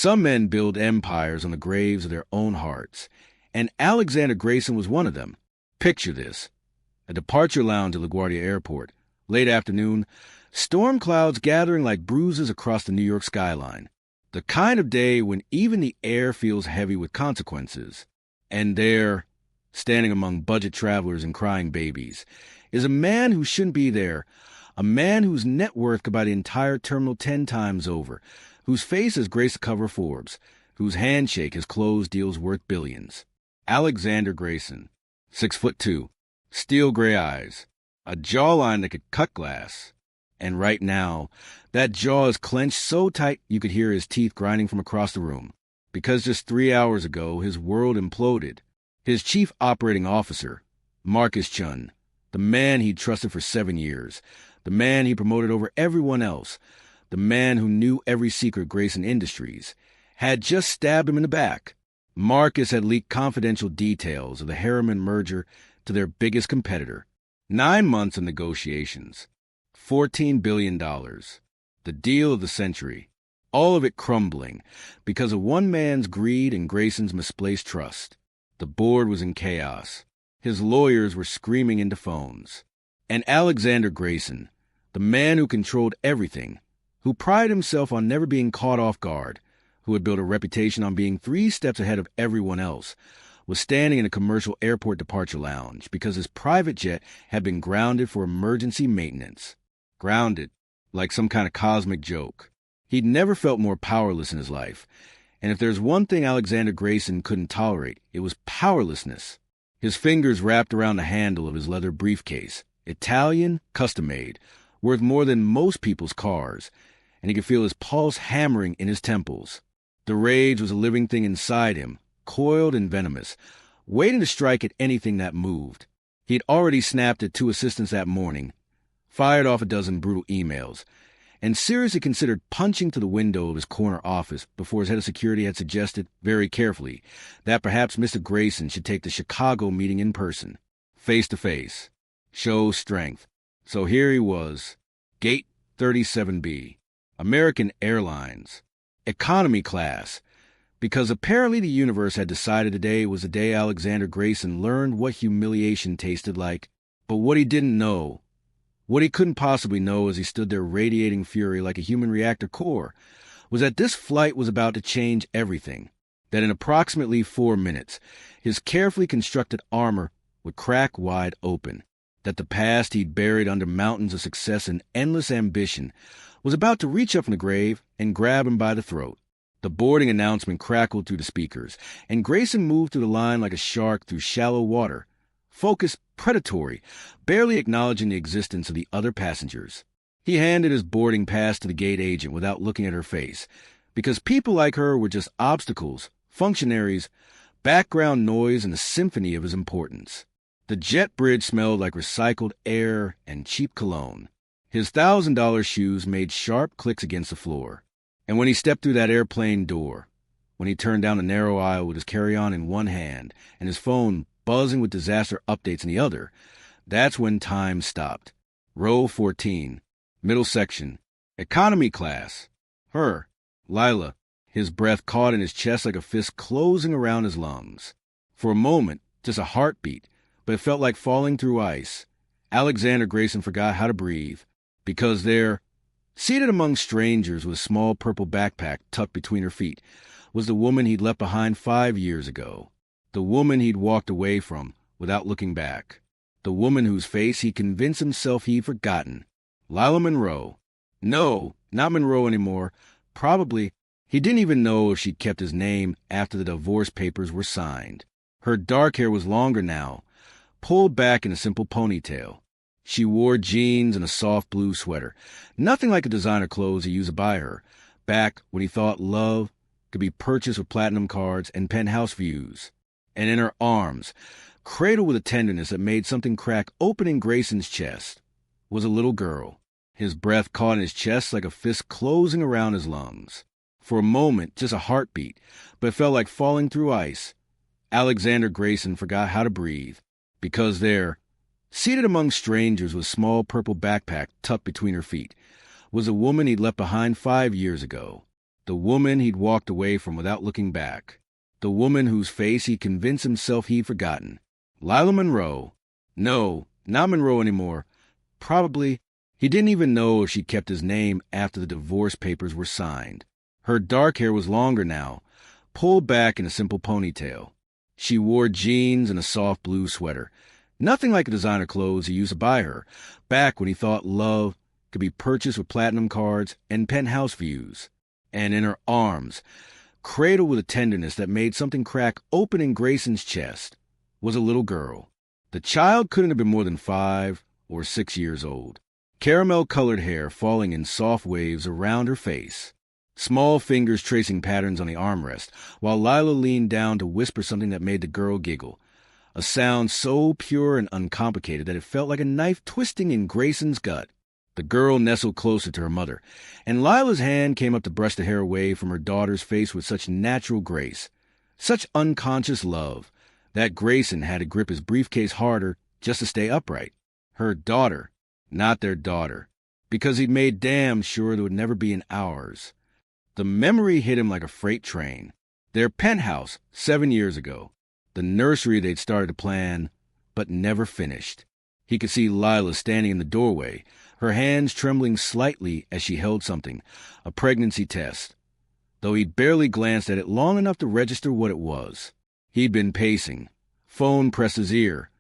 Some men build empires on the graves of their own hearts, and Alexander Grayson was one of them. Picture this. A departure lounge at LaGuardia Airport. Late afternoon, storm clouds gathering like bruises across the New York skyline. The kind of day when even the air feels heavy with consequences. And there, standing among budget travelers and crying babies, is a man who shouldn't be there, a man whose net worth could buy the entire terminal 10 times over, whose face has graced the cover of Forbes, whose handshake has closed deals worth billions. Alexander Grayson, 6'2", steel gray eyes, a jawline that could cut glass. And right now, that jaw is clenched so tight you could hear his teeth grinding from across the room. Because just 3 hours ago, his world imploded. His chief operating officer, Marcus Chun, the man he'd trusted for 7 years, the man he promoted over everyone else, the man who knew every secret of Grayson Industries, had just stabbed him in the back. Marcus had leaked confidential details of the Harriman merger to their biggest competitor. 9 months of negotiations. $14 billion. The deal of the century. All of it crumbling because of one man's greed and Grayson's misplaced trust. The board was in chaos. His lawyers were screaming into phones. And Alexander Grayson, the man who controlled everything, who prided himself on never being caught off guard, who had built a reputation on being 3 steps ahead of everyone else, was standing in a commercial airport departure lounge because his private jet had been grounded for emergency maintenance. Grounded, like some kind of cosmic joke. He'd never felt more powerless in his life, and if there's one thing Alexander Grayson couldn't tolerate, it was powerlessness. His fingers wrapped around the handle of his leather briefcase, Italian, custom-made, worth more than most people's cars, and he could feel his pulse hammering in his temples. The rage was a living thing inside him, coiled and venomous, waiting to strike at anything that moved. He'd already snapped at 2 assistants that morning, fired off a dozen brutal emails, and seriously considered punching to the window of his corner office before his head of security had suggested, very carefully, that perhaps Mr. Grayson should take the Chicago meeting in person, face-to-face, show strength. So here he was, Gate 37B, American Airlines, economy class, because apparently the universe had decided today was the day Alexander Grayson learned what humiliation tasted like. But what he didn't know, what he couldn't possibly know as he stood there radiating fury like a human reactor core, was that this flight was about to change everything, that in approximately 4 minutes, his carefully constructed armor would crack wide open, that the past he'd buried under mountains of success and endless ambition was about to reach up from the grave and grab him by the throat. The boarding announcement crackled through the speakers, and Grayson moved through the line like a shark through shallow water, focused, predatory, barely acknowledging the existence of the other passengers. He handed his boarding pass to the gate agent without looking at her face, because people like her were just obstacles, functionaries, background noise in the symphony of his importance. The jet bridge smelled like recycled air and cheap cologne. His $1,000 shoes made sharp clicks against the floor. And when he stepped through that airplane door, when he turned down the narrow aisle with his carry-on in one hand and his phone buzzing with disaster updates in the other, that's when time stopped. Row 14, middle section, economy class. Her, Lila, his breath caught in his chest like a fist closing around his lungs. For a moment, just a heartbeat, but it felt like falling through ice. Alexander Grayson forgot how to breathe, because there, seated among strangers with a small purple backpack tucked between her feet, was the woman he'd left behind 5 years ago. The woman he'd walked away from without looking back. The woman whose face he convinced himself he'd forgotten. Lila Monroe. No, not Monroe anymore. Probably, he didn't even know if she'd kept his name after the divorce papers were signed. Her dark hair was longer now, pulled back in a simple ponytail. She wore jeans and a soft blue sweater, nothing like the designer clothes he used to buy her, back when he thought love could be purchased with platinum cards and penthouse views. And in her arms, cradled with a tenderness that made something crack open in Grayson's chest, was a little girl. His breath caught in his chest like a fist closing around his lungs. For a moment, just a heartbeat, but it felt like falling through ice. Alexander Grayson forgot how to breathe, because there, seated among strangers with a small purple backpack tucked between her feet, was a woman he'd left behind 5 years ago. The woman he'd walked away from without looking back. The woman whose face he'd convinced himself he'd forgotten. Lila Monroe. No, not Monroe anymore. Probably, he didn't even know if she kept his name after the divorce papers were signed. Her dark hair was longer now, pulled back in a simple ponytail. She wore jeans and a soft blue sweater. Nothing like the designer clothes he used to buy her, back when he thought love could be purchased with platinum cards and penthouse views. And in her arms, cradled with a tenderness that made something crack open in Grayson's chest, was a little girl. The child couldn't have been more than 5 or 6 years old. Caramel-colored hair falling in soft waves around her face. Small fingers tracing patterns on the armrest, while Lila leaned down to whisper something that made the girl giggle. A sound so pure and uncomplicated that it felt like a knife twisting in Grayson's gut. The girl nestled closer to her mother, and Lila's hand came up to brush the hair away from her daughter's face with such natural grace, such unconscious love, that Grayson had to grip his briefcase harder just to stay upright. Her daughter, not their daughter, because he'd made damn sure there would never be an ours. The memory hit him like a freight train. Their penthouse 7 years ago. The nursery they'd started to plan, but never finished. He could see Lila standing in the doorway, her hands trembling slightly as she held something, a pregnancy test, though he'd barely glanced at it long enough to register what it was. He'd been pacing, phone pressed his ear,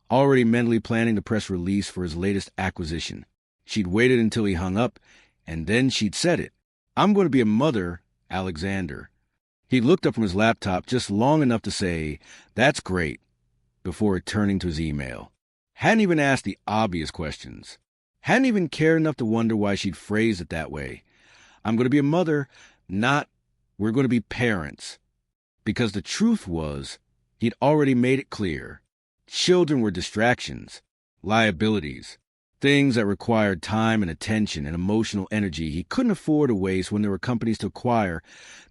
already mentally planning to press release for his latest acquisition. She'd waited until he hung up, and then she'd said it. "I'm going to be a mother, Alexander." He looked up from his laptop just long enough to say, "That's great," before turning to his email. Hadn't even asked the obvious questions. Hadn't even cared enough to wonder why she'd phrased it that way. "I'm going to be a mother," not "we're going to be parents." Because the truth was, he'd already made it clear. Children were distractions, liabilities, things that required time and attention and emotional energy he couldn't afford to waste when there were companies to acquire,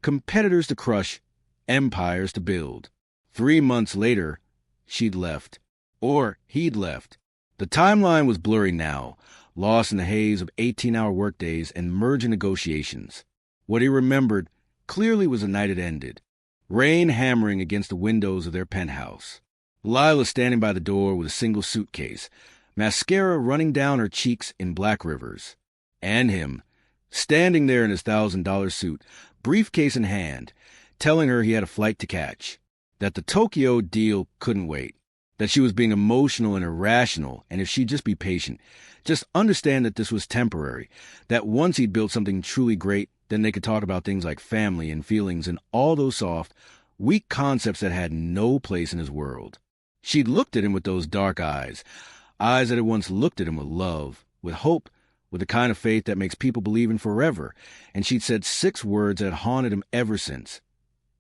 competitors to crush, empires to build. 3 months later, she'd left. Or he'd left. The timeline was blurry now, lost in the haze of 18-hour workdays and merger negotiations. What he remembered clearly was the night it ended. Rain hammering against the windows of their penthouse. Lila standing by the door with a single suitcase, mascara running down her cheeks in black rivers. And him, standing there in his $1,000 suit, briefcase in hand, telling her he had a flight to catch, that the Tokyo deal couldn't wait, that she was being emotional and irrational, and if she'd just be patient, just understand that this was temporary, that once he'd built something truly great, then they could talk about things like family and feelings and all those soft, weak concepts that had no place in his world. She'd looked at him with those dark eyes that had once looked at him with love, with hope, with the kind of faith that makes people believe in forever, and she'd said 6 words that haunted him ever since.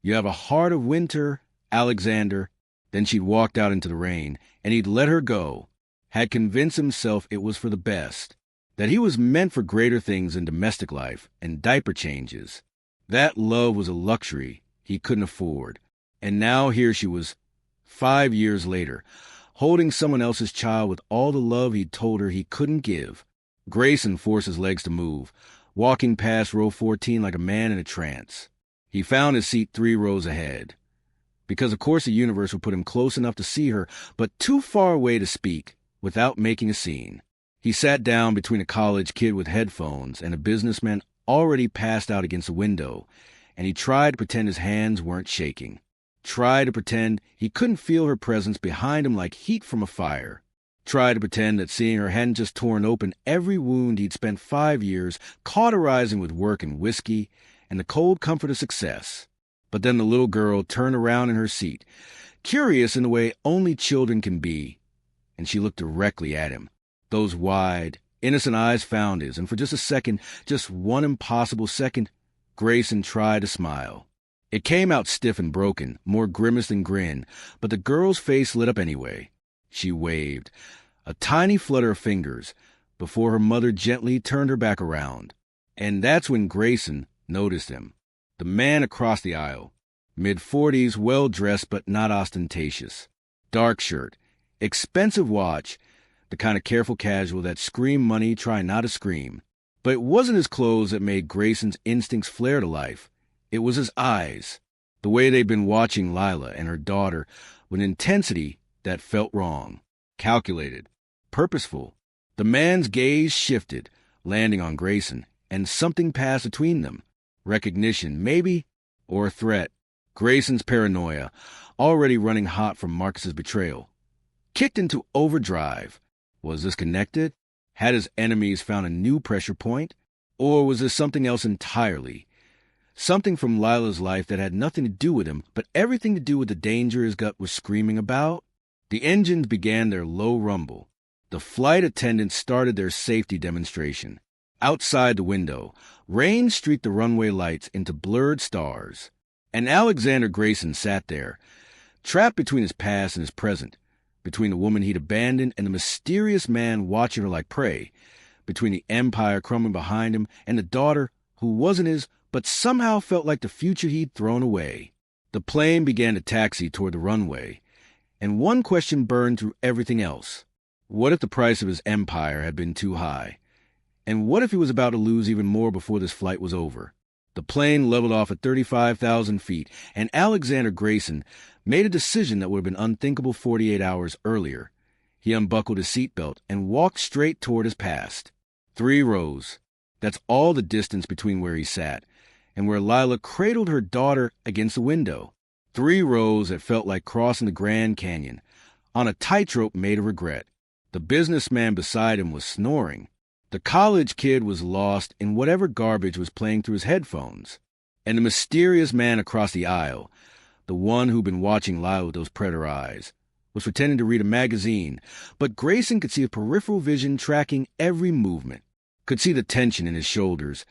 "You have a heart of winter, Alexander." Then she'd walked out into the rain, and he'd let her go, had convinced himself it was for the best, that he was meant for greater things than domestic life and diaper changes. That love was a luxury he couldn't afford, and now here she was, 5 years later, holding someone else's child with all the love he'd told her he couldn't give. Grayson forced his legs to move, walking past row 14 like a man in a trance. He found his seat 3 rows ahead, because of course the universe would put him close enough to see her, but too far away to speak without making a scene. He sat down between a college kid with headphones and a businessman already passed out against the window, and he tried to pretend his hands weren't shaking. Tried to pretend he couldn't feel her presence behind him like heat from a fire. Tried to pretend that seeing her hadn't just torn open every wound he'd spent 5 years cauterizing with work and whiskey and the cold comfort of success. But then the little girl turned around in her seat, curious in the way only children can be, and she looked directly at him. Those wide, innocent eyes found his, and for just a second, just one impossible second, Grayson tried to smile. It came out stiff and broken, more grimace than grin, but the girl's face lit up anyway. She waved, a tiny flutter of fingers, before her mother gently turned her back around. And that's when Grayson noticed him. The man across the aisle, mid-40s, well-dressed but not ostentatious. Dark shirt, expensive watch, the kind of careful casual that scream money try not to scream. But it wasn't his clothes that made Grayson's instincts flare to life. It was his eyes, the way they'd been watching Lila and her daughter with an intensity that felt wrong, calculated, purposeful. The man's gaze shifted, landing on Grayson, and something passed between them. Recognition, maybe, or a threat. Grayson's paranoia, already running hot from Marcus's betrayal, kicked into overdrive. Was this connected? Had his enemies found a new pressure point? Or was this something else entirely? Something from Lila's life that had nothing to do with him, but everything to do with the danger his gut was screaming about? The engines began their low rumble. The flight attendants started their safety demonstration. Outside the window, rain streaked the runway lights into blurred stars. And Alexander Grayson sat there, trapped between his past and his present, between the woman he'd abandoned and the mysterious man watching her like prey, between the empire crumbling behind him and the daughter who wasn't his but somehow felt like the future he'd thrown away. The plane began to taxi toward the runway, and one question burned through everything else. What if the price of his empire had been too high? And what if he was about to lose even more before this flight was over? The plane leveled off at 35,000 feet, and Alexander Grayson made a decision that would have been unthinkable 48 hours earlier. He unbuckled his seatbelt and walked straight toward his past. 3 rows. That's all the distance between where he sat and where Lila cradled her daughter against the window. 3 rows that felt like crossing the Grand Canyon, on a tightrope made of regret. The businessman beside him was snoring. The college kid was lost in whatever garbage was playing through his headphones. And the mysterious man across the aisle, the one who'd been watching Lila with those predator eyes, was pretending to read a magazine, but Grayson could see his peripheral vision tracking every movement, could see the tension in his shoulders,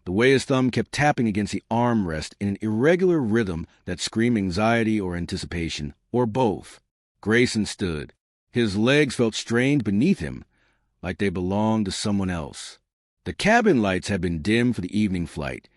the way his thumb kept tapping against the armrest in an irregular rhythm that screamed anxiety or anticipation, or both. Grayson stood. His legs felt strained beneath him, like they belonged to someone else. The cabin lights had been dimmed for the evening flight,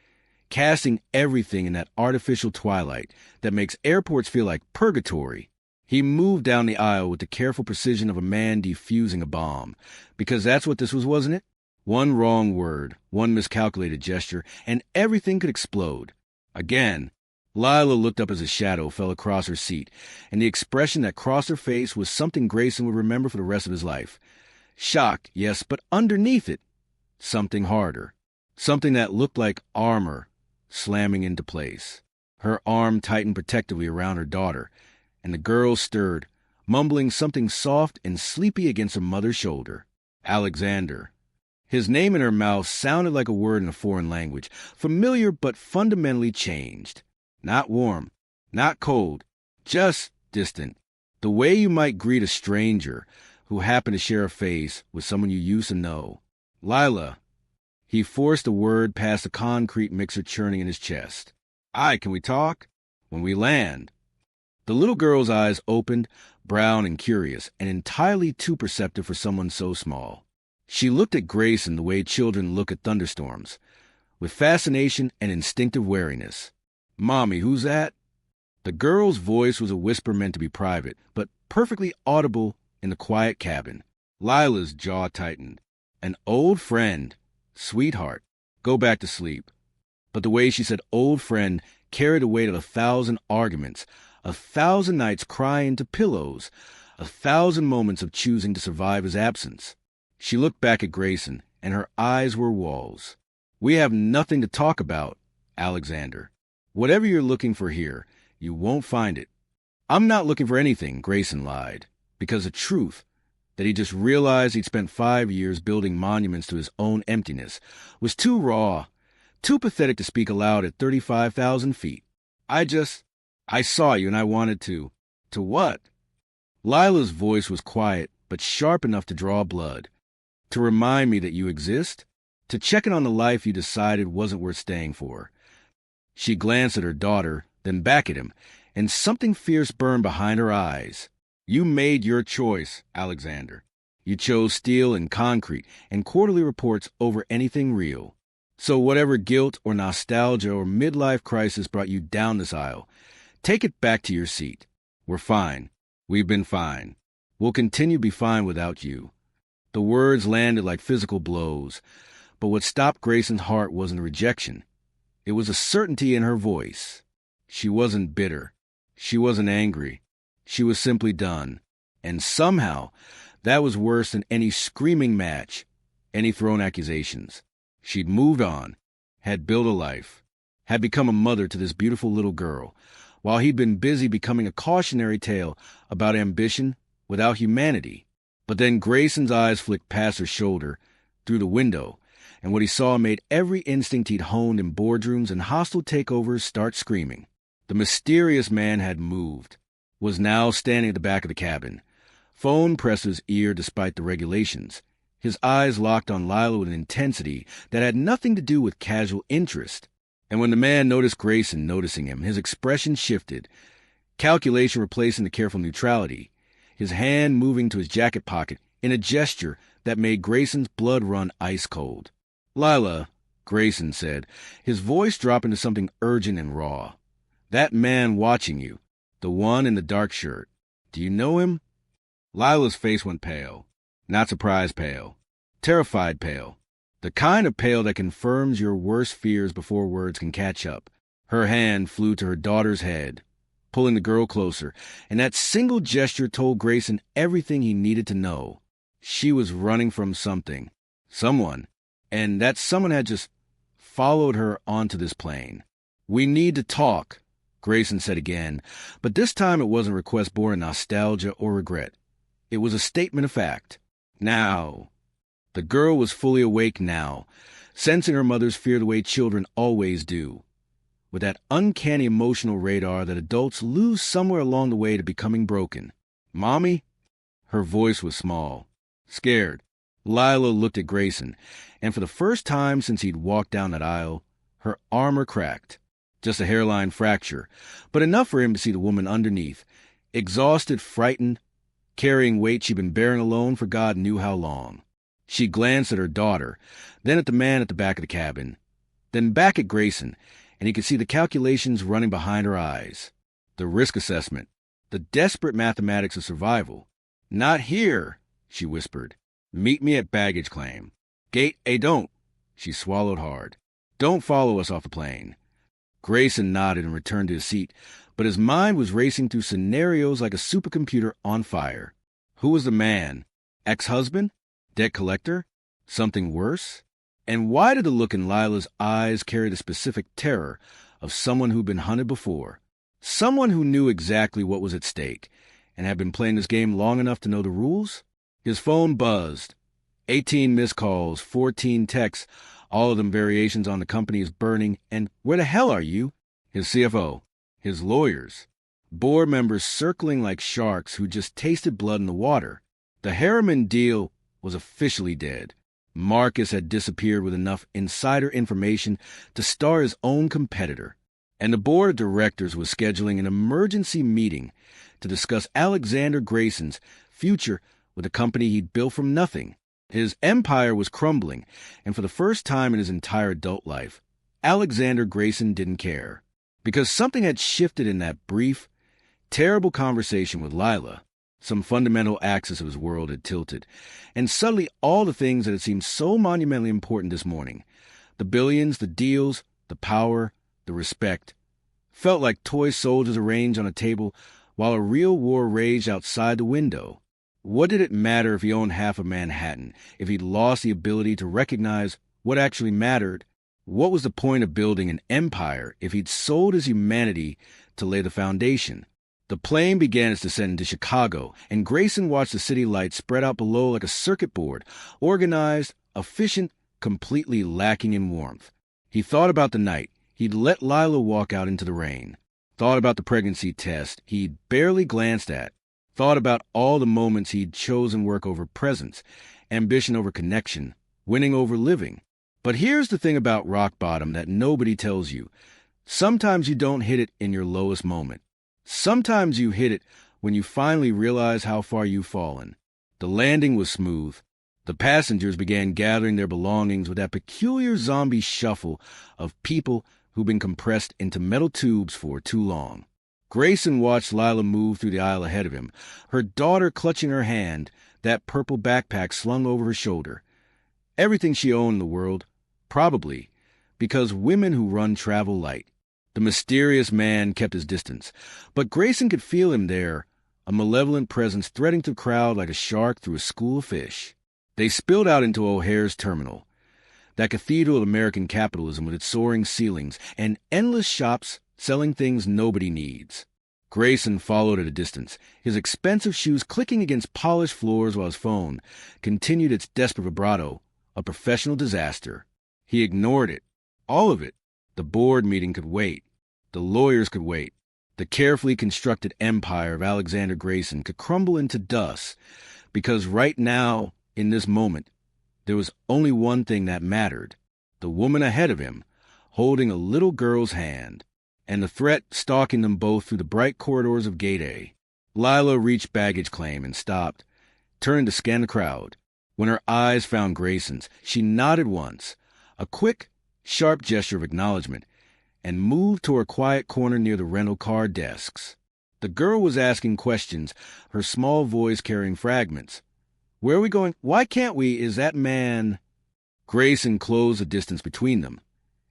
casting everything in that artificial twilight that makes airports feel like purgatory. He moved down the aisle with the careful precision of a man defusing a bomb, because that's what this was, wasn't it? One wrong word, one miscalculated gesture, and everything could explode. Again, Lila looked up as a shadow fell across her seat, and the expression that crossed her face was something Grayson would remember for the rest of his life. Shock, yes, but underneath it, something harder. Something that looked like armor slamming into place. Her arm tightened protectively around her daughter, and the girl stirred, mumbling something soft and sleepy against her mother's shoulder. Alexander. His name in her mouth sounded like a word in a foreign language, familiar but fundamentally changed. Not warm, not cold, just distant. The way you might greet a stranger who happened to share a face with someone you used to know. Lila. He forced a word past the concrete mixer churning in his chest. Aye, can we talk? When we land. The little girl's eyes opened, brown and curious, and entirely too perceptive for someone so small. She looked at Grayson the way children look at thunderstorms, with fascination and instinctive wariness. Mommy, who's that? The girl's voice was a whisper meant to be private, but perfectly audible in the quiet cabin. Lila's jaw tightened. An old friend. Sweetheart. Go back to sleep. But the way she said old friend carried the weight of 1,000 arguments, 1,000 nights crying to pillows, 1,000 moments of choosing to survive his absence. She looked back at Grayson, and her eyes were walls. We have nothing to talk about, Alexander. Whatever you're looking for here, you won't find it. I'm not looking for anything, Grayson lied, because the truth, that he just realized he'd spent 5 years building monuments to his own emptiness, was too raw, too pathetic to speak aloud at 35,000 feet. I saw you and I wanted to. To what? Lila's voice was quiet, but sharp enough to draw blood. To remind me that you exist? To check in on the life you decided wasn't worth staying for. She glanced at her daughter, then back at him, and something fierce burned behind her eyes. You made your choice, Alexander. You chose steel and concrete and quarterly reports over anything real. So whatever guilt or nostalgia or midlife crisis brought you down this aisle, take it back to your seat. We're fine. We've been fine. We'll continue to be fine without you. The words landed like physical blows, But what stopped Grayson's heart wasn't rejection. It was a certainty in her voice. She wasn't bitter. She wasn't angry. She was simply done. And somehow, that was worse than any screaming match, any thrown accusations. She'd moved on, had built a life, had become a mother to this beautiful little girl, while he'd been busy becoming a cautionary tale about ambition without humanity. But then Grayson's eyes flicked past her shoulder, through the window, and what he saw made every instinct he'd honed in boardrooms and hostile takeovers start screaming. The mysterious man had moved, was now standing at the back of the cabin. Phone pressed his ear despite the regulations. His eyes locked on Lila with an intensity that had nothing to do with casual interest. And when the man noticed Grayson noticing him, his expression shifted, calculation replacing the careful neutrality, his hand moving to his jacket pocket in a gesture that made Grayson's blood run ice cold. "Lila," Grayson said, his voice dropping to something urgent and raw. "That man watching you, the one in the dark shirt, do you know him?" Lila's face went pale. Not surprised pale. Terrified pale. The kind of pale that confirms your worst fears before words can catch up. Her hand flew to her daughter's head, pulling the girl closer, and that single gesture told Grayson everything he needed to know. She was running from something. Someone. And that someone had just followed her onto this plane. "We need to talk," Grayson said again, but this time it wasn't a request born of nostalgia or regret. It was a statement of fact. Now. The girl was fully awake now, sensing her mother's fear the way children always do, with that uncanny emotional radar that adults lose somewhere along the way to becoming broken. "Mommy?" Her voice was small. Scared. Lila looked at Grayson, and for the first time since he'd walked down that aisle, her armor cracked. Just a hairline fracture, but enough for him to see the woman underneath, exhausted, frightened, carrying weight she'd been bearing alone for God knew how long. She glanced at her daughter, then at the man at the back of the cabin, then back at Grayson, and he could see the calculations running behind her eyes. The risk assessment, the desperate mathematics of survival. "Not here," she whispered. "Meet me at baggage claim. Gate A don't." She swallowed hard. "Don't follow us off the plane." Grayson nodded and returned to his seat, but his mind was racing through scenarios like a supercomputer on fire. Who was the man? Ex-husband? Debt collector? Something worse? And why did the look in Lila's eyes carry the specific terror of someone who'd been hunted before? Someone who knew exactly what was at stake and had been playing this game long enough to know the rules? His phone buzzed. 18 missed calls, 14 texts, all of them variations on the company is burning, and "Where the hell are you?" His CFO, his lawyers, board members circling like sharks who just tasted blood in the water. The Harriman deal was officially dead. Marcus had disappeared with enough insider information to star his own competitor, and the board of directors was scheduling an emergency meeting to discuss Alexander Grayson's future with a company he'd built from nothing. His empire was crumbling, and for the first time in his entire adult life, Alexander Grayson didn't care. Because something had shifted in that brief, terrible conversation with Lila. Some fundamental axis of his world had tilted, and suddenly all the things that had seemed so monumentally important this morning, the billions, the deals, the power, the respect, felt like toy soldiers arranged on a table while a real war raged outside the window. What did it matter if he owned half of Manhattan, if he'd lost the ability to recognize what actually mattered? What was the point of building an empire if he'd sold his humanity to lay the foundation? The plane began its descent into Chicago, and Grayson watched the city lights spread out below like a circuit board, organized, efficient, completely lacking in warmth. He thought about the night he'd let Lila walk out into the rain, thought about the pregnancy test he'd barely glanced at, thought about all the moments he'd chosen work over presence, ambition over connection, winning over living. But here's the thing about rock bottom that nobody tells you. Sometimes you don't hit it in your lowest moment. Sometimes you hit it when you finally realize how far you've fallen. The landing was smooth. The passengers began gathering their belongings with that peculiar zombie shuffle of people who'd been compressed into metal tubes for too long. Grayson watched Lila move through the aisle ahead of him, her daughter clutching her hand, that purple backpack slung over her shoulder. Everything she owned in the world Probably because women who run travel light. The mysterious man kept his distance, but Grayson could feel him there, a malevolent presence threading through the crowd like a shark through a school of fish. They spilled out into O'Hare's terminal, that cathedral of American capitalism with its soaring ceilings and endless shops selling things nobody needs. Grayson followed at a distance, his expensive shoes clicking against polished floors while his phone continued its desperate vibrato, a professional disaster. He ignored it. All of it. The board meeting could wait. The lawyers could wait. The carefully constructed empire of Alexander Grayson could crumble into dust, because right now, in this moment, there was only one thing that mattered: the woman ahead of him, holding a little girl's hand, and the threat stalking them both through the bright corridors of Gate A. Lila reached baggage claim and stopped, turned to scan the crowd. When her eyes found Grayson's, she nodded once, a quick, sharp gesture of acknowledgement, and moved to a quiet corner near the rental car desks. The girl was asking questions, her small voice carrying fragments. "Where are we going? Why can't we? Is that man—" Grayson closed the distance between them,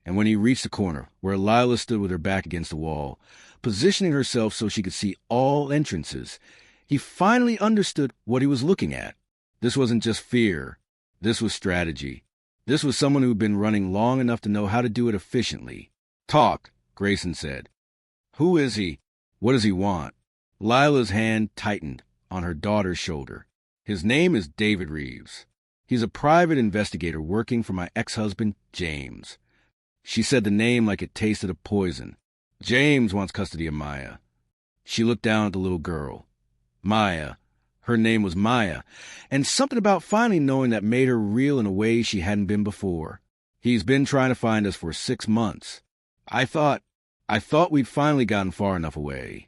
and when he reached the corner, where Lila stood with her back against the wall, positioning herself so she could see all entrances, he finally understood what he was looking at. This wasn't just fear. This was strategy. This was someone who'd been running long enough to know how to do it efficiently. "Talk," Grayson said. "Who is he? What does he want?" Lila's hand tightened on her daughter's shoulder. "His name is David Reeves. He's a private investigator working for my ex-husband, James." She said the name like it tasted of poison. "James wants custody of Maya." She looked down at the little girl. Maya. Her name was Maya, and something about finally knowing that made her real in a way she hadn't been before. "He's been trying to find us for 6 months. I thought we'd finally gotten far enough away."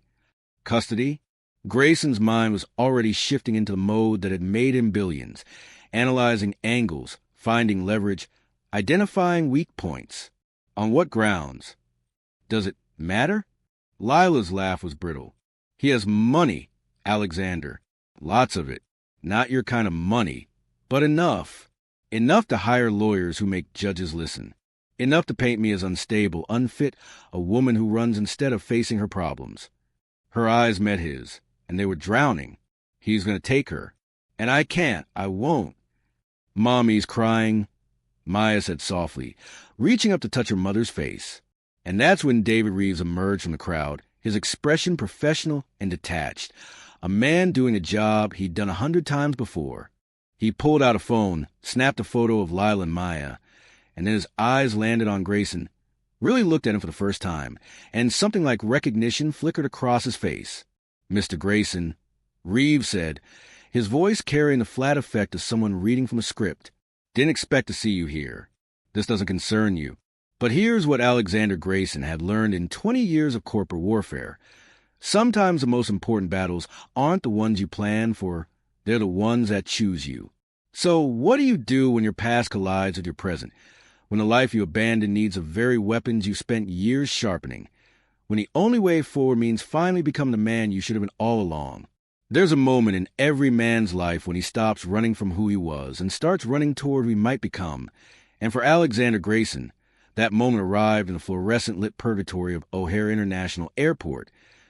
Custody? Grayson's mind was already shifting into the mode that had made him billions, analyzing angles, finding leverage, identifying weak points. On what grounds? Does it matter? Lila's laugh was brittle. "He has money, Alexander. Lots of it. Not your kind of money, but enough. Enough to hire lawyers who make judges listen. Enough to paint me as unstable, unfit, a woman who runs instead of facing her problems." Her eyes met his, and they were drowning. "He's going to take her. And I can't. I won't." "Mommy's crying," Maya said softly, reaching up to touch her mother's face. And that's when David Reeves emerged from the crowd, his expression professional and detached. A man doing a job he'd done 100 times before. He pulled out a phone, snapped a photo of Lila and Maya, and then his eyes landed on Grayson, really looked at him for the first time, and something like recognition flickered across his face. "Mr. Grayson," Reeves said, his voice carrying the flat effect of someone reading from a script. "Didn't expect to see you here. This doesn't concern you. But here's what Alexander Grayson had learned in 20 years of corporate warfare. Sometimes the most important battles aren't the ones you plan for, they're the ones that choose you. So what do you do when your past collides with your present? When the life you abandoned needs the very weapons you spent years sharpening? When the only way forward means finally becoming the man you should have been all along? There's a moment in every man's life when he stops running from who he was and starts running toward who he might become. And for Alexander Grayson, that moment arrived in the fluorescent-lit purgatory of O'Hare International Airport,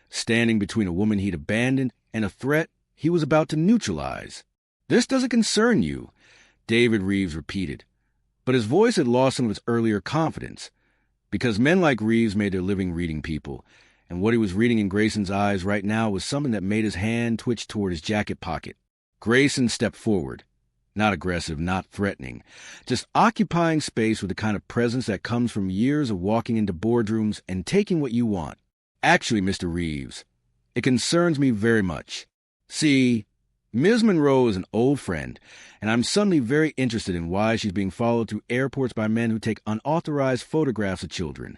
standing between a woman he'd abandoned and a threat he was about to neutralize. "This doesn't concern you," David Reeves repeated. But his voice had lost some of its earlier confidence, because men like Reeves made their living reading people, and what he was reading in Grayson's eyes right now was something that made his hand twitch toward his jacket pocket. Grayson stepped forward. Not aggressive, not threatening, just occupying space with the kind of presence that comes from years of walking into boardrooms and taking what you want. "Actually, Mr. Reeves, it concerns me very much. See, Ms. Monroe is an old friend, and I'm suddenly very interested in why she's being followed through airports by men who take unauthorized photographs of children."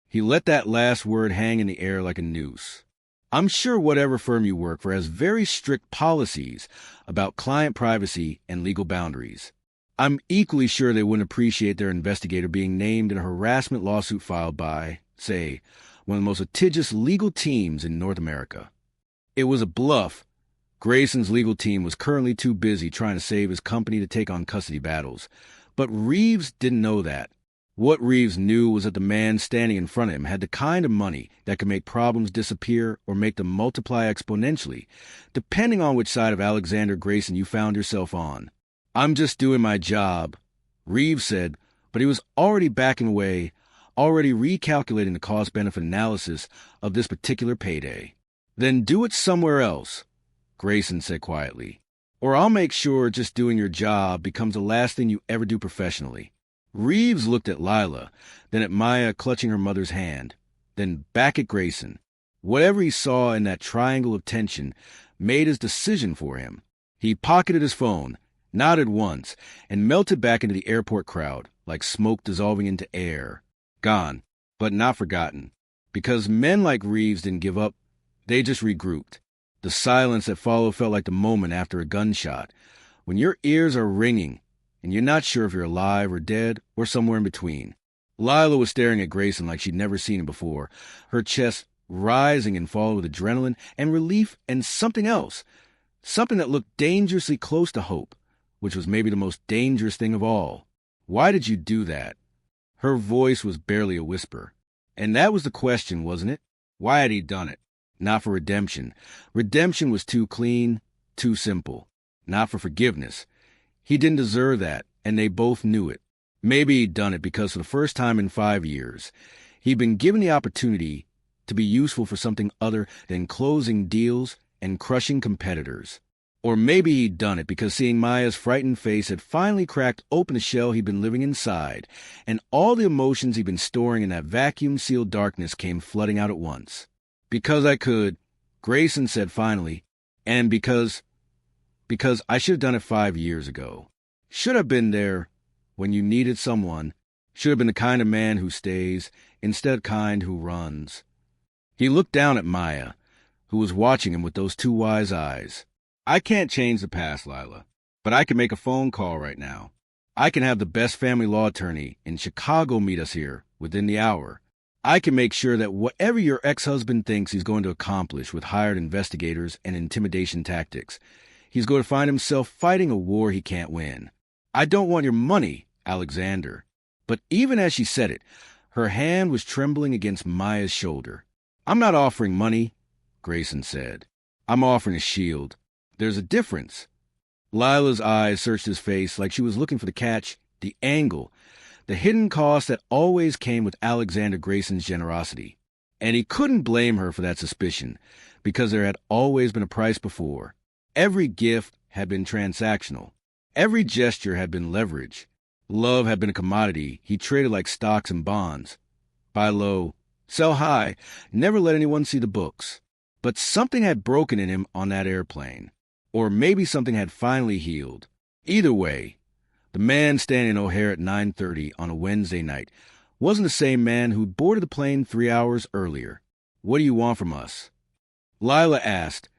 He let that last word hang in the air like a noose. "I'm sure whatever firm you work for has very strict policies about client privacy and legal boundaries. I'm equally sure they wouldn't appreciate their investigator being named in a harassment lawsuit filed by, say, one of the most litigious legal teams in North America." It was a bluff. Grayson's legal team was currently too busy trying to save his company to take on custody battles. But Reeves didn't know that. What Reeves knew was that the man standing in front of him had the kind of money that could make problems disappear or make them multiply exponentially, depending on which side of Alexander Grayson you found yourself on. "I'm just doing my job," Reeves said, but he was already backing away, already recalculating the cost-benefit analysis of this particular payday. "Then do it somewhere else," Grayson said quietly, "or I'll make sure just doing your job becomes the last thing you ever do professionally." Reeves looked at Lila, then at Maya clutching her mother's hand, then back at Grayson. Whatever he saw in that triangle of tension made his decision for him. He pocketed his phone, nodded once, and melted back into the airport crowd, like smoke dissolving into air. Gone, but not forgotten. Because men like Reeves didn't give up, they just regrouped. The silence that followed felt like the moment after a gunshot, when your ears are ringing, and you're not sure if you're alive or dead or somewhere in between. Lila was staring at Grayson like she'd never seen him before, her chest rising and falling with adrenaline and relief and something else, something that looked dangerously close to hope, which was maybe the most dangerous thing of all. "Why did you do that?" Her voice was barely a whisper. And that was the question, wasn't it? Why had he done it? Not for redemption. Redemption was too clean, too simple. Not for forgiveness. He didn't deserve that, and they both knew it. Maybe he'd done it because for the first time in 5 years, he'd been given the opportunity to be useful for something other than closing deals and crushing competitors. Or maybe he'd done it because seeing Maya's frightened face had finally cracked open the shell he'd been living inside, and all the emotions he'd been storing in that vacuum-sealed darkness came flooding out at once. "Because I could," Grayson said finally, "and because I should have done it 5 years ago. Should have been there when you needed someone. Should have been the kind of man who stays, instead kind who runs." He looked down at Maya, who was watching him with those two wise eyes. "I can't change the past, Lila, but I can make a phone call right now. I can have the best family law attorney in Chicago meet us here within the hour. I can make sure that whatever your ex-husband thinks he's going to accomplish with hired investigators and intimidation tactics, he's going to find himself fighting a war he can't win. I don't want your money, Alexander." But even as she said it, her hand was trembling against Maya's shoulder. "I'm not offering money," Grayson said. "I'm offering a shield. There's a difference." Lila's eyes searched his face like she was looking for the catch, the angle, the hidden cost that always came with Alexander Grayson's generosity. And he couldn't blame her for that suspicion, because there had always been a price before. Every gift had been transactional. Every gesture had been leverage. Love had been a commodity he traded like stocks and bonds. Buy low, sell high, never let anyone see the books. But something had broken in him on that airplane. Or maybe something had finally healed. Either way, the man standing in O'Hare at 9:30 on a Wednesday night wasn't the same man who'd boarded the plane 3 hours earlier. "What do you want from us?" Lila asked,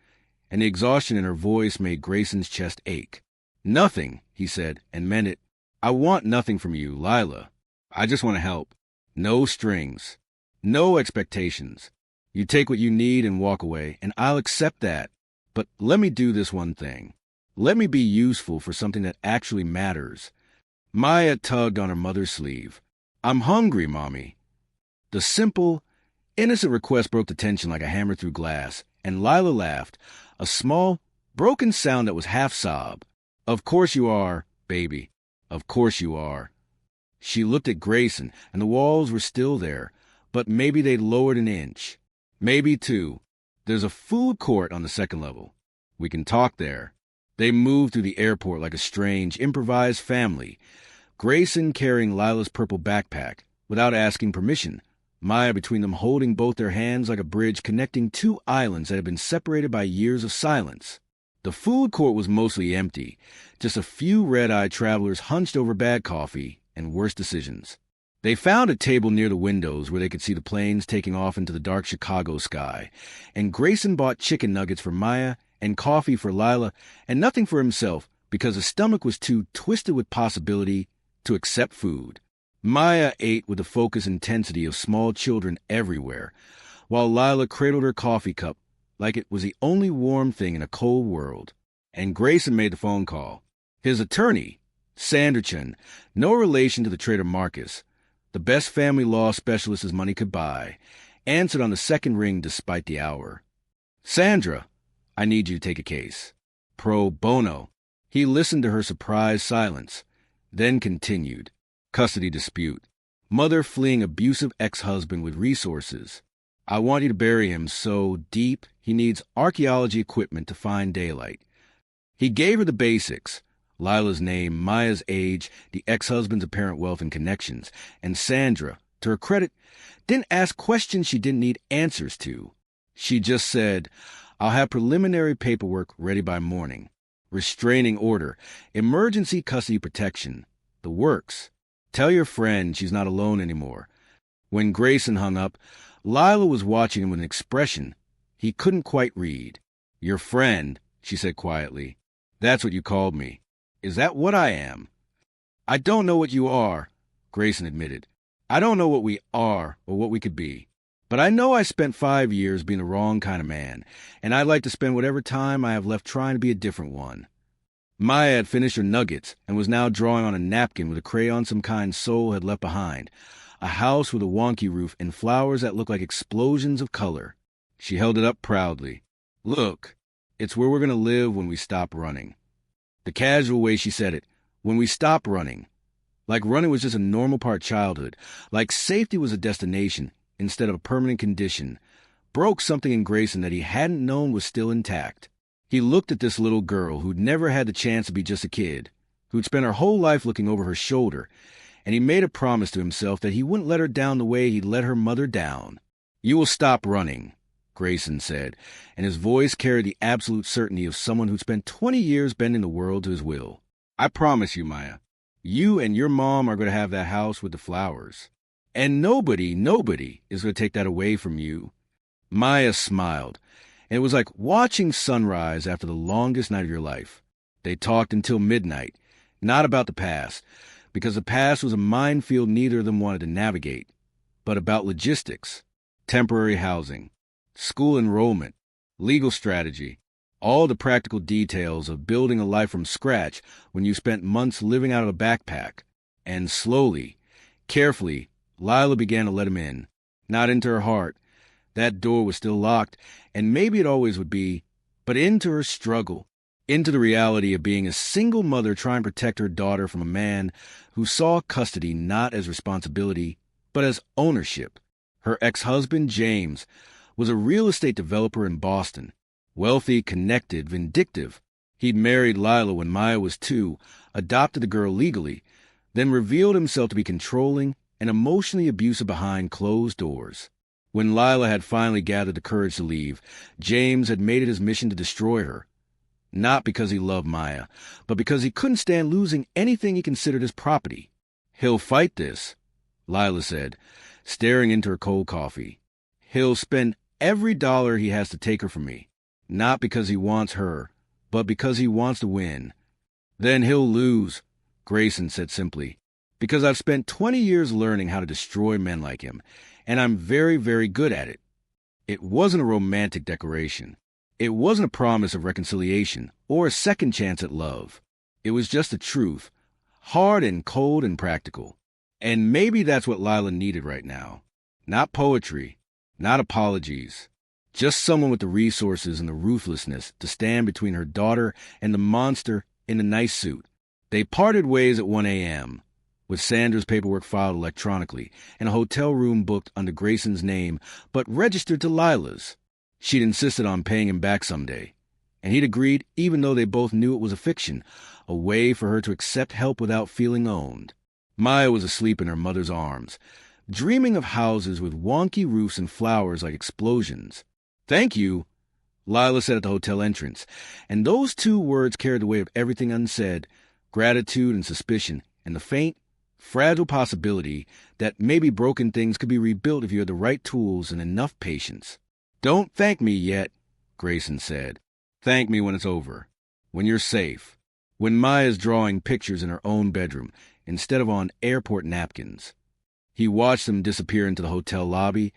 and the exhaustion in her voice made Grayson's chest ache. "Nothing," he said, and meant it. "I want nothing from you, Lila. I just want to help. No strings. No expectations. You take what you need and walk away, and I'll accept that. But let me do this one thing. Let me be useful for something that actually matters." Maya tugged on her mother's sleeve. "I'm hungry, Mommy." The simple, innocent request broke the tension like a hammer through glass, and Lila laughed, a small, broken sound that was half sob. "Of course you are, baby. Of course you are." She looked at Grayson, and the walls were still there, but maybe they'd lowered an inch. "Maybe two. There's a food court on the second level. We can talk there." They moved through the airport like a strange, improvised family, Grayson carrying Lila's purple backpack, without asking permission, Maya between them holding both their hands like a bridge connecting two islands that had been separated by years of silence. The food court was mostly empty, just a few red-eyed travelers hunched over bad coffee and worse decisions. They found a table near the windows where they could see the planes taking off into the dark Chicago sky, and Grayson bought chicken nuggets for Maya and coffee for Lila and nothing for himself because his stomach was too twisted with possibility to accept food. Maya ate with the focused intensity of small children everywhere, while Lila cradled her coffee cup like it was the only warm thing in a cold world. And Grayson made the phone call. His attorney, Sanderson, no relation to the traitor Marcus, the best family law specialist his money could buy, answered on the second ring despite the hour. "Sandra, I need you to take a case." Pro bono. He listened to her surprised silence, then continued. "Custody dispute. Mother fleeing abusive ex-husband with resources. I want you to bury him so deep he needs archaeology equipment to find daylight." He gave her the basics: Lila's name, Maya's age, the ex-husband's apparent wealth and connections, and Sandra, to her credit, didn't ask questions she didn't need answers to. She just said, "I'll have preliminary paperwork ready by morning. Restraining order, emergency custody protection, the works. Tell your friend she's not alone anymore." When Grayson hung up, Lila was watching him with an expression he couldn't quite read. "Your friend," she said quietly. "That's what you called me. Is that what I am?" "I don't know what you are," Grayson admitted. "I don't know what we are or what we could be. But I know I spent 5 years being the wrong kind of man, and I'd like to spend whatever time I have left trying to be a different one." Maya had finished her nuggets and was now drawing on a napkin with a crayon some kind soul had left behind. A house with a wonky roof and flowers that looked like explosions of color. She held it up proudly. "Look, it's where we're going to live when we stop running." The casual way she said it, when we stop running. Like running was just a normal part of childhood. Like safety was a destination instead of a permanent condition. Broke something in Grayson that he hadn't known was still intact. He looked at this little girl who'd never had the chance to be just a kid, who'd spent her whole life looking over her shoulder, and he made a promise to himself that he wouldn't let her down the way he'd let her mother down. "You will stop running," Grayson said, and his voice carried the absolute certainty of someone who'd spent 20 years bending the world to his will. "I promise you, Maya. You and your mom are going to have that house with the flowers. And nobody is going to take that away from you." Maya smiled, and it was like watching sunrise after the longest night of your life. They talked until midnight, not about the past, because the past was a minefield neither of them wanted to navigate, but about logistics, temporary housing, school enrollment, legal strategy, all the practical details of building a life from scratch when you spent months living out of a backpack. And slowly, carefully, Lila began to let him in, not into her heart. That door was still locked, and maybe it always would be, but into her struggle, into the reality of being a single mother trying to protect her daughter from a man who saw custody not as responsibility, but as ownership. Her ex-husband, James, was a real estate developer in Boston. Wealthy, connected, vindictive. He'd married Lila when Maya was 2, adopted the girl legally, then revealed himself to be controlling and emotionally abusive behind closed doors. When Lila had finally gathered the courage to leave, James had made it his mission to destroy her. Not because he loved Maya, but because he couldn't stand losing anything he considered his property. "He'll fight this," Lila said, staring into her cold coffee. "He'll spend every dollar he has to take her from me. Not because he wants her, but because he wants to win." "Then he'll lose," Grayson said simply, "because I've spent 20 years learning how to destroy men like him, and I'm very, very good at it." It wasn't a romantic declaration. It wasn't a promise of reconciliation or a second chance at love. It was just the truth, hard and cold and practical. And maybe that's what Lila needed right now. Not poetry, not apologies. Just someone with the resources and the ruthlessness to stand between her daughter and the monster in a nice suit. They parted ways at 1 a.m., with Sandra's paperwork filed electronically and a hotel room booked under Grayson's name, but registered to Lila's. She'd insisted on paying him back someday, and he'd agreed even though they both knew it was a fiction, a way for her to accept help without feeling owned. Maya was asleep in her mother's arms, dreaming of houses with wonky roofs and flowers like explosions. "Thank you," Lila said at the hotel entrance, and those 2 words carried the weight of everything unsaid, gratitude and suspicion, and the faint, fragile possibility that maybe broken things could be rebuilt if you had the right tools and enough patience. "Don't thank me yet," Grayson said. "Thank me when it's over, when you're safe, when Maya's drawing pictures in her own bedroom instead of on airport napkins." He watched them disappear into the hotel lobby,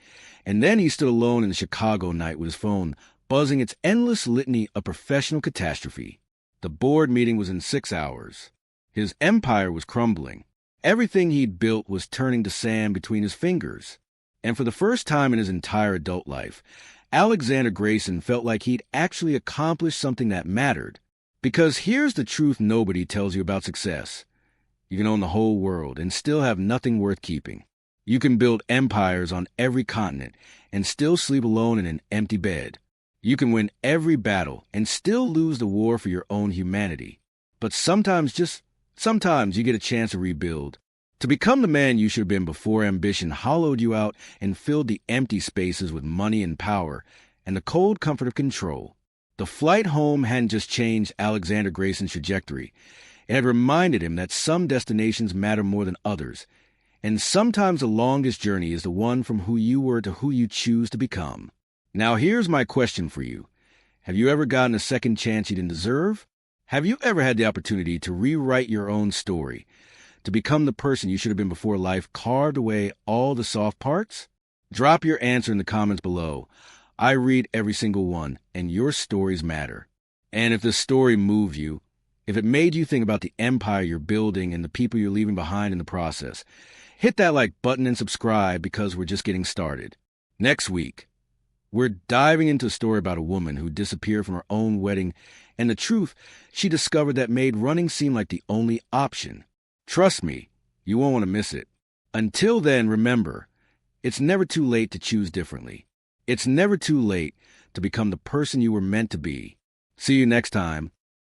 and then he stood alone in the Chicago night with his phone buzzing its endless litany of professional catastrophe. The board meeting was in 6 hours. His empire was crumbling. Everything he'd built was turning to sand between his fingers. And for the first time in his entire adult life, Alexander Grayson felt like he'd actually accomplished something that mattered. Because here's the truth nobody tells you about success. You can own the whole world and still have nothing worth keeping. You can build empires on every continent and still sleep alone in an empty bed. You can win every battle and still lose the war for your own humanity. But sometimes you get a chance to rebuild. To become the man you should have been before ambition hollowed you out and filled the empty spaces with money and power and the cold comfort of control. The flight home hadn't just changed Alexander Grayson's trajectory. It had reminded him that some destinations matter more than others, and sometimes the longest journey is the one from who you were to who you choose to become. Now here's my question for you. Have you ever gotten a second chance you didn't deserve? Have you ever had the opportunity to rewrite your own story, to become the person you should have been before life carved away all the soft parts? Drop your answer in the comments below. I read every single one, and your stories matter. And if this story moved you, if it made you think about the empire you're building and the people you're leaving behind in the process, hit that like button and subscribe because we're just getting started. Next week, we're diving into a story about a woman who disappeared from her own wedding and the truth she discovered that made running seem like the only option. Trust me, you won't want to miss it. Until then, remember, it's never too late to choose differently. It's never too late to become the person you were meant to be. See you next time